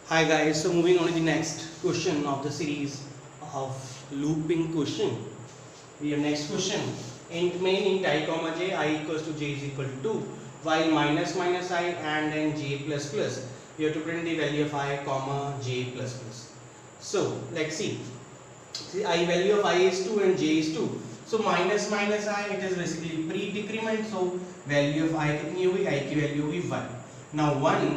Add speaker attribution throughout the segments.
Speaker 1: Hi guys, so moving on to the next question of the series of looping question. We have next question. Int main int I comma j, I equals to j is equal to 2, while minus minus I and then j plus plus. You have to print the value of I comma j plus plus. So let's see. See, I value of I is 2 and j is 2. So minus minus I, it is basically pre-decrement. So value of I कितनी होगी? I की value होगी 1. Now 1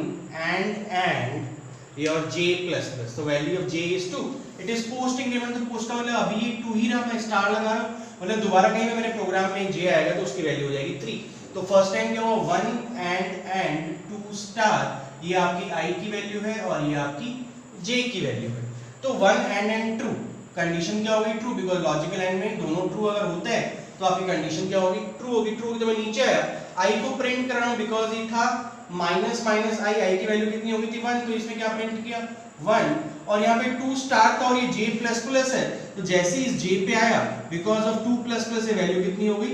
Speaker 1: and your j plus plus, so value of j is 2. It is post increment, तो post का मतलब अभी ये 2 ही रहा, मैं स्टार लगा रहा हूँ, मतलब दोबारा कहीं में मेरे प्रोग्राम में j आएगा तो उसकी वैल्यू हो जाएगी 3. तो फर्स्ट टाइम क्या हुआ 1 and 2 स्टार, ये आपकी i की वैल्यू है और ये आपकी j की वैल्यू है. तो 1 and ट्रू, कंडीशन क्या होगी? ट्रू, बिकॉज लॉजिकल एंड में दोनों ट्रू अगर होते हैं तो आपकी कंडीशन क्या होगी? ट्रू होगी. ट्रू होगी तो मैं नीचे आया, i को प्रिंट कर रहा हूँ बिकॉज ये था माइनस माइनस आई की वैल्यू कितनी होगी थी 1, तो इसमें क्या प्रिंट किया 1, और यहाँ पे 2 स्टार था और ये j प्लस प्लस है, तो जैसे इस j पे आया बिकॉज ऑफ 2 प्लस प्लस ये वैल्यू कितनी हो गई?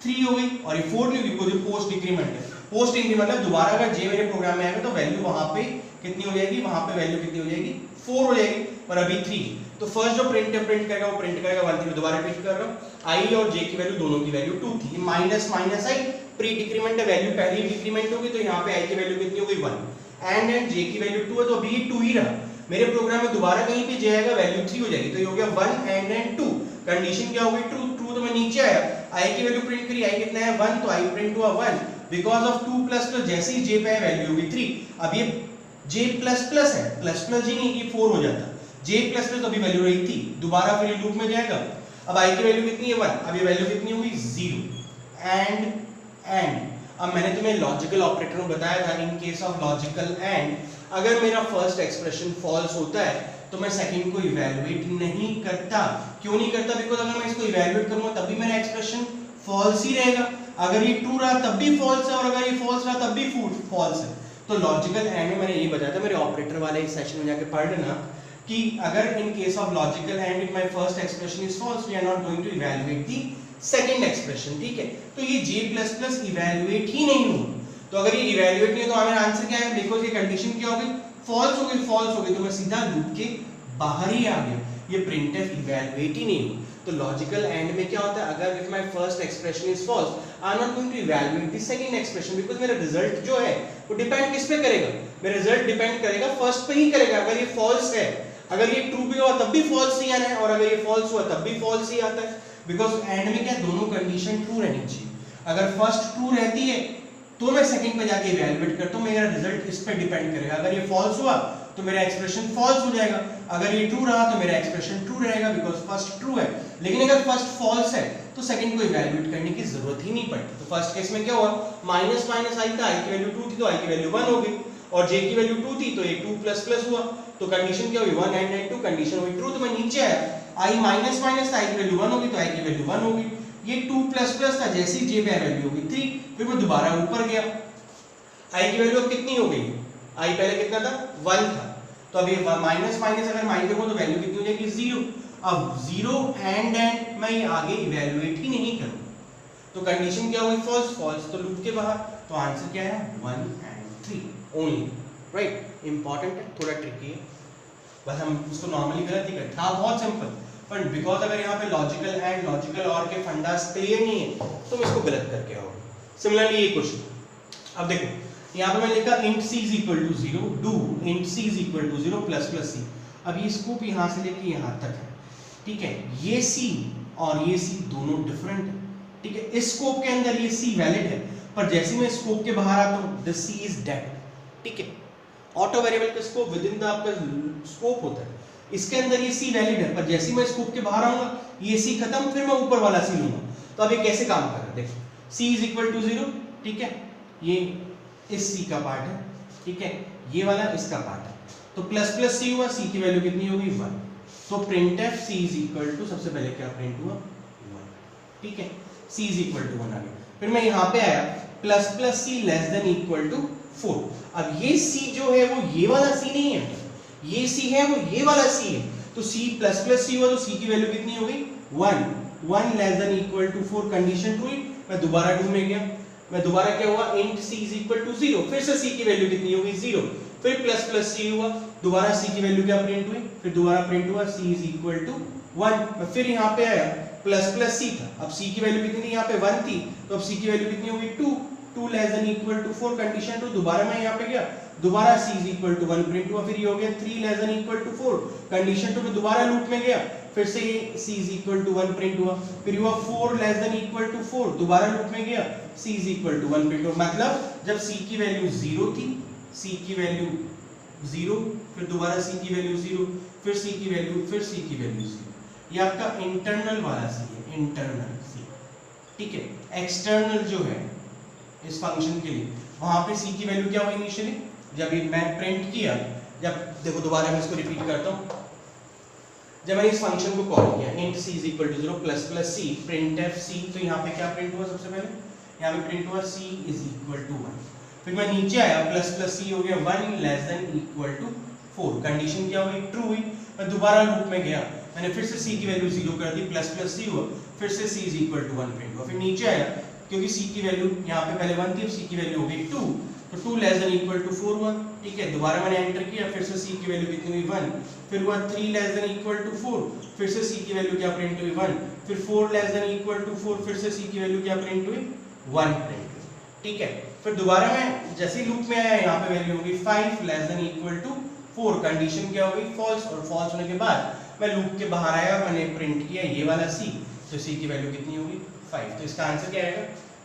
Speaker 1: 3 हो गई, और ये 4 नहीं होगी बिकॉज ये पोस्ट इंक्रीमेंट है. पोस्ट इंक्रीमेंट मतलब दोबारा अगर j मेरे प्रोग्राम में आएगा तो वैल्यू वहां पे कितनी हो जाएगी? वहां पे वैल्यू कितनी हो जाएगी? 4 हो जाएगी, और अभी 3. तो फर्स्ट जो प्रिंट करेगा वो प्रिंट करेगा 1 3. दोबारा प्रिंट कर रहा हूं, i और j की वैल्यू दोनों की वैल्यू 2 थी. माइनस माइनस आई प्री डिक्रीमेंट है, वैल्यू पहले डिक्रीमेंट होगी तो यहाँ पे i की वैल्यू कितनी हो गई 1, एंड j की वैल्यू 2 है तो अभी ये 2 ही रहा. मेरे प्रोग्राम में दोबारा कहीं पे j आएगा वैल्यू 3 हो जाएगी, तो ये हो गया 1 एंड 2. कंडीशन क्या हो गई? ट्रू. ट्रू तो मैं नीचे आया, i की वैल्यू प्रिंट करी, i कितना है 1, तो i प्रिंट हुआ 1 बिकॉज ऑफ 2 प्लस प्लस, जैसे ही j पे आया वैल्यू होगी 3. अब ये j प्लस प्लस है, प्लस प्लस जी नहीं, ये 4 हो जाता, j प्लस प्लस तो अभी वैल्यू रही थी, दोबारा फिर लूप में जाएगा. अब i की वैल्यू कितनी है 1, अब ये वैल्यू कितनी होगी 0. एंड अब मैंने तुम्हें लॉजिकल ऑपरेटर में बताया था, इन केस ऑफ लॉजिकल एंड अगर मेरा फर्स्ट एक्सप्रेशन फॉल्स होता है तो मैं सेकंड को इवैल्यूएट नहीं करता. क्यों नहीं करता? बिकॉज अगर मैं इसको इवैल्यूएट करूंगा तब भी मेरा एक्सप्रेशन फॉल्स ही रहेगा. अगर ये ट्रू रहा तब भी फॉल्स है, और अगर ये फॉल्स रहा तब भी फॉल्स है. तो लॉजिकल एंड में मैंने ये बताया था, मेरे ऑपरेटर वाले इस सेशन में जाके पढ़ लेना कि अगर in case of logical and if my first expression is false we are not going to evaluate the second expression. ठीक है, तो ये j++ इवैल्यूएट ही नहीं होगा. तो अगर ये इवैल्यूएट नहीं है तो हमारा आंसर क्या है? बिकॉज़ ये कंडीशन क्या होगी? फॉल्स हो गई. फॉल्स हो गई तो मैं सीधा लूप के बाहर ही आ गया, ये प्रिंटफ इवैल्यूएट ही नहीं होगा. तो लॉजिकल एंड में क्या होता है? अगर if my first expression is false I am not going to evaluate the second expression, because मेरा रिजल्ट जो है वो डिपेंड किस पे करेगा? मेरा रिजल्ट डिपेंड करेगा फर्स्ट पे ही करेगा. अगर ये फॉल्स है, अगर ये ट्रू भी हुआ तब भी फॉल्स ही आना है, और अगर ये फॉल्स हुआ तब भी फॉल्स ही आता है. बिकॉज एंड में क्या दोनों कंडीशन ट्रू रहनी चाहिए. अगर फर्स्ट ट्रू रहती है तो मैं सेकंड पे जाके इवैल्यूएट करता हूं, मेरा रिजल्ट इस पे डिपेंड करेगा. अगर ये फॉल्स हुआ तो मेरा एक्सप्रेशन फॉल्स हो जाएगा, अगर ये ट्रू रहा तो मेरा एक्सप्रेशन ट्रू रहेगा बिकॉज फर्स्ट ट्रू है. लेकिन अगर फर्स्ट फॉल्स है तो सेकंड को इवैल्यूएट करने की जरूरत ही नहीं पड़ती. तो फर्स्ट केस में क्या हुआ? माइनस माइनस आई था, आई की वैल्यू 2 थी तो आई की वैल्यू 1 हो गई, और j की वैल्यू 2 थी तो ये 2 प्लस प्लस हुआ. तो कंडीशन क्या हुई? 1 एंड 2, कंडीशन हुई ट्रू. तो मैं नीचे आया, i माइनस माइनस था, i की वैल्यू 1 होगी तो i की वैल्यू 1 होगी. ये 2 प्लस प्लस था, जैसे ही j पे वैल्यू होगी 3, फिर मैं दोबारा ऊपर गया, i की वैल्यू अब कितनी हो गई? i पहले कितना था? 1 था, तो अब ये माइनस माइनस अगर माइनस देखो तो वैल्यू कितनी हो जाएगी? 0. अब 0 एंड मैं ये आगे इवैल्यूएट ही नहीं करूंगा, तो कंडीशन क्या होगी? फॉल्स. फॉल्स तो लूप के बाहर, तो आंसर क्या है? 1 एंड 3 ओनली. राइट, इंपॉर्टेंट है, थोड़ा ट्रिकी है, बस हम उसको नॉर्मली गलत ही करते हैं. बहुत सिंपल, बट बिकॉज अगर यहाँ पे लॉजिकल एंड लॉजिकल और के फंडास क्लियर नहीं है तो मैं इसको गलत करके आओगे. सिमिलरली ये क्वेश्चन अब देखो, यहाँ पे मैं लिखा int c is equal to 0, do int c is equal to 0 plus plus c. अब ये स्कोप यहाँ से लेके यहाँ तक है, ठीक है. ये c और ये c दोनों डिफरेंट है, ठीक है. इस स्कोप के अंदर ये c वैलिड है, पर जैसे मैं स्कोप के बाहर आता हूँ the c is dead. ठीक है, ऑटो वेरिएबल का स्कोप विद इन द आपका स्कोप होता है, इसके अंदर ये c वैलिड है, पर जैसे मैं स्कोप के बाहर आऊंगा ये c खत्म, फिर मैं ऊपर वाला c लूंगा. तो अब ये कैसे काम कर रहा है? देखो, c is equal to 0, ठीक है, ये इस c का पार्ट है, ठीक है, ये वाला इसका पार्ट है, तो प्लस प्लस c हुआ, c की वैल्यू कितनी होगी? 1. तो printf c is equal to, सबसे पहले क्या प्रिंट हुआ? 1. ठीक है, c is equal to 1 आ गया. फिर मैं यहाँ पे आया, plus plus c less than equal to 4. अब ये c जो है वो ये वाला c नहीं है, ये c है वो ये वाला c है, तो c प्लस प्लस c हुआ तो c की वैल्यू कितनी हो गई? 1. 1 less than equal to 4, condition true. मैं दोबारा 2 में गया, मैं दोबारा क्या हुआ? int c is equal to 0, फिर से c की वैल्यू कितनी होगी? 0. फिर प्लस प्लस सी हुआ, दोबारा सी की वैल्यू क्या प्रिंट हुई, फिर दोबारा प्रिंट हुआ सी इज इक्वल टू 1। फिर यहाँ पे आया प्लस प्लस सी था, अब सी की वैल्यू कितनी थी, यहाँ पे 1 थी, तो अब सी की वैल्यू कितनी होगी 2, 2 less than equal to 4, condition 2, दोबारा मैं यहाँ पे गया, दोबारा c is equal to 1 print हुआ, फिर ये हो गया 3 less than equal to 4, condition 2 में दोबारा लूप में गया, फिर से c is equal to 1 print हुआ, फिर हुआ 4 लेस देन इक्वल टू 4, दोबारा लूप में गया, c is equal to 1 print हुआ। मतलब जब c की वैल्यू 0 थी, c की वैल्यू 0, फिर दोबारा c की वैल्यू 0, फिर c की वैल्यू, फिर c की वैल्यू 0। ये आपका इंटरनल वाला c है, इंटरनल c, ठीक है। एक्सटर्नल जो है इस फंक्शन के लिए, वहां पे c की वैल्यू क्या हुई इनिशियली, जब ये मैं प्रिंट किया, जब देखो दोबारा मैं इसको रिपीट करता हूं, जब मैंने इस फंक्शन को कॉल किया int c is equal to 0 plus plus c printf c, तो यहाँ पे क्या प्रिंट हुआ, सबसे पहले यहाँ पे प्रिंट हुआ c is equal to 1। फिर मैं नीचे आया, प्लस प्लस c हो गया 1 less than equal to 4, condition क्या हुई, ट्रू हुई। मैं दोबारा लूप में गया, मैंने फिर से c की वैल्यू 0 कर दी, प्लस प्लस c हुआ, फिर से c is equal to 1 print हुआ। फिर नीचे आया, क्योंकि c की वैल्यू यहाँ पे पहले 1 थी, अब c की वैल्यू हो गई 2, तो 2 लेस देन इक्वल टू 4 हुआ, ठीक है। दोबारा मैंने एंटर किया, फिर से c की वैल्यू कितनी हुई 1, फिर हुआ 3 लेस देन इक्वल टू 4, फिर से c की वैल्यू क्या प्रिंट हुई 1, फिर 4 लेस देन इक्वल टू 4, फिर से c की वैल्यू क्या प्रिंट हुई 1 प्रिंट हुई, ठीक है। फिर दोबारा मैं जैसे लूप में आया, यहाँ पे वैल्यू होगी 5 less than equal to 4, condition क्या हो गई फॉल्स, और फॉल्स होने के बाद मैं लूप के बाहर आया और मैंने प्रिंट किया ये वाला c, तो c की वैल्यू कितनी होगी 5। तो इसका आंसर क्या आएगा,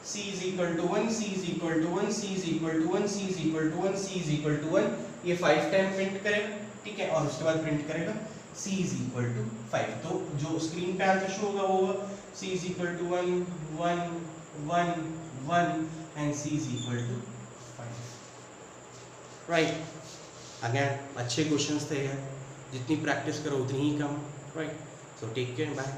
Speaker 1: c is equal to 1, c is equal to 1, c is equal to 1, c is equal to 1, c is equal to 1, ये 5 टाइम प्रिंट करेगा, ठीक है, और उसके बाद प्रिंट करेगा c is equal to 5। तो जो स्क्रीन पे आंसर शो होगा वो होगा c is equal to 1 1 1 1 and c is equal to 5, right. Again अच्छे क्वेश्चंस थे यार, जितनी प्रैक्टिस करो उतनी ही कम, right. So take care, bye.